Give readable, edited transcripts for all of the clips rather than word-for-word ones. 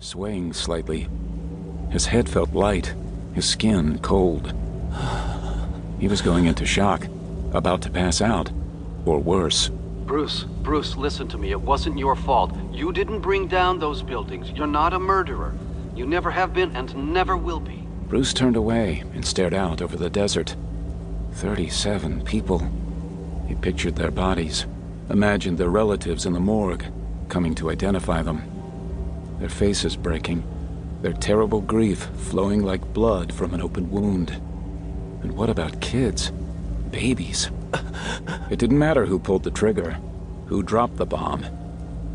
swaying slightly. His head felt light, his skin cold. He was going into shock, about to pass out, or worse. Bruce, listen to me. It wasn't your fault. You didn't bring down those buildings. You're not a murderer. You never have been and never will be. Bruce turned away and stared out over the desert. 37 people. He pictured their bodies, imagined their relatives in the morgue, coming to identify them. Their faces breaking, their terrible grief flowing like blood from an open wound. And what about kids? Babies? It didn't matter who pulled the trigger, who dropped the bomb.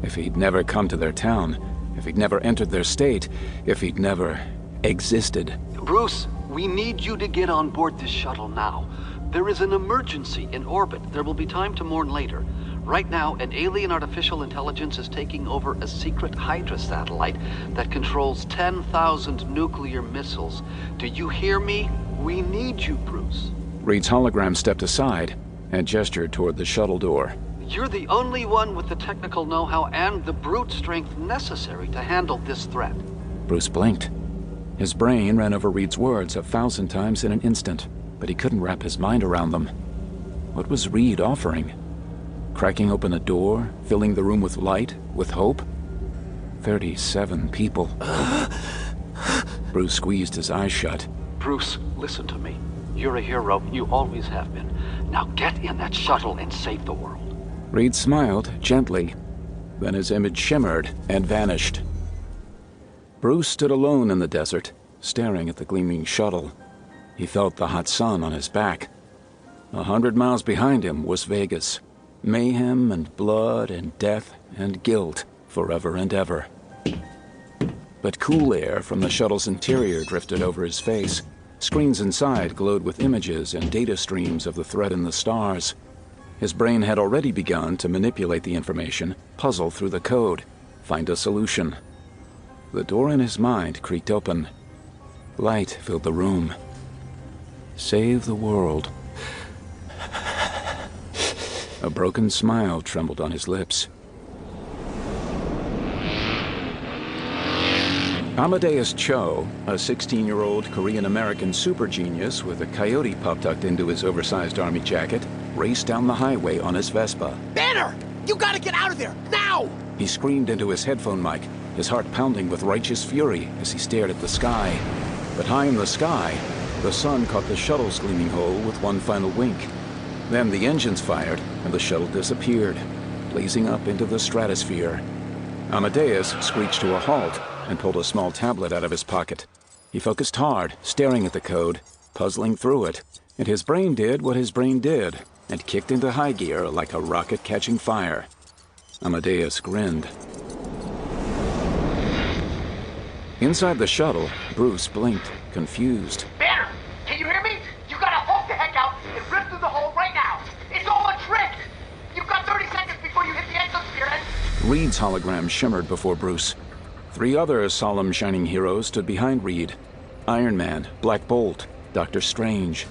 If he'd never come to their town, if he'd never entered their state, if he'd never existed. Bruce, we need you to get on board this shuttle now. There is an emergency in orbit. There will be time to mourn later. Right now, an alien artificial intelligence is taking over a secret Hydra satellite that controls 10,000 nuclear missiles. Do you hear me? We need you, Bruce. Reed's hologram stepped aside and gestured toward the shuttle door. You're the only one with the technical know-how and the brute strength necessary to handle this threat. Bruce blinked. His brain ran over Reed's words 1,000 times in an instant, but he couldn't wrap his mind around them. What was Reed offering? Cracking open a door, filling the room with light, with hope? 37 people. Bruce squeezed his eyes shut. Bruce, listen to me. You're a hero. You always have been. Now get in that shuttle and save the world. Reed smiled gently. Then his image shimmered and vanished. Bruce stood alone in the desert, staring at the gleaming shuttle. He felt the hot sun on his back. 100 miles behind him was Vegas. Mayhem and blood and death and guilt forever and ever. But cool air from the shuttle's interior drifted over his face. Screens inside glowed with images and data streams of the threat in the stars. His brain had already begun to manipulate the information, puzzle through the code, find a solution. The door in his mind creaked open. Light filled the room. Save the world. A broken smile trembled on his lips. Amadeus Cho, a 16-year-old Korean-American super genius with a coyote pup tucked into his oversized army jacket, raced down the highway on his Vespa. Banner! You gotta get out of there, now! He screamed into his headphone mic, his heart pounding with righteous fury as he stared at the sky. But high in the sky, the sun caught the shuttle's gleaming hull with one final wink. Then the engines fired, and the shuttle disappeared, blazing up into the stratosphere. Amadeus screeched to a halt and pulled a small tablet out of his pocket. He focused hard, staring at the code, puzzling through it, and his brain did what his brain did, and kicked into high gear like a rocket catching fire. Amadeus grinned. Inside the shuttle, Bruce blinked, confused. Banner! Can you hear me? You gotta hulk the heck out and rip through the hole right now! It's all a trick! You've got 30 seconds before you hit the exosphere and... Reed's hologram shimmered before Bruce. 3 other solemn shining heroes stood behind Reed. Iron Man, Black Bolt, Doctor Strange.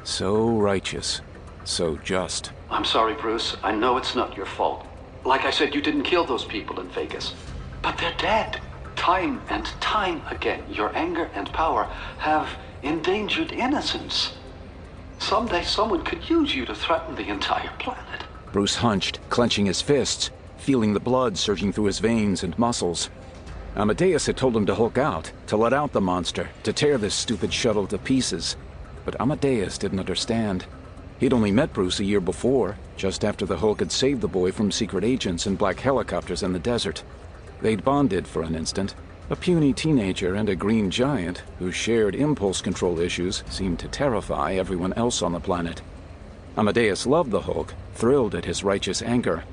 So righteous, so just. I'm sorry, Bruce. I know it's not your fault. Like I said, you didn't kill those people in Vegas. But they're dead. Time and time again, your anger and power have endangered innocence. Someday someone could use you to threaten the entire planet. Bruce hunched, clenching his fists, feeling the blood surging through his veins and muscles. Amadeus had told him to hulk out, to let out the monster, to tear this stupid shuttle to pieces. But Amadeus didn't understand. He'd only met Bruce a year before, just after the Hulk had saved the boy from secret agents and black helicopters in the desert. They'd bonded for an instant. A puny teenager and a green giant whose shared impulse control issues seemed to terrify everyone else on the planet. Amadeus loved the Hulk, thrilled at his righteous anger.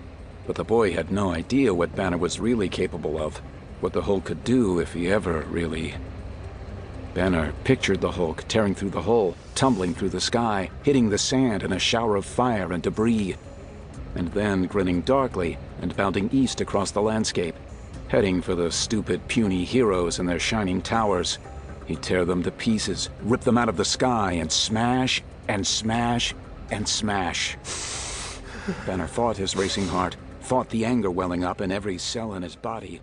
But the boy had no idea what Banner was really capable of, what the Hulk could do if he ever really... Banner pictured the Hulk tearing through the hull, tumbling through the sky, hitting the sand in a shower of fire and debris. And then grinning darkly and bounding east across the landscape, heading for the stupid, puny heroes and their shining towers. He'd tear them to pieces, rip them out of the sky, and smash, and smash, and smash. Banner fought his racing heart, fought the anger welling up in every cell in his body.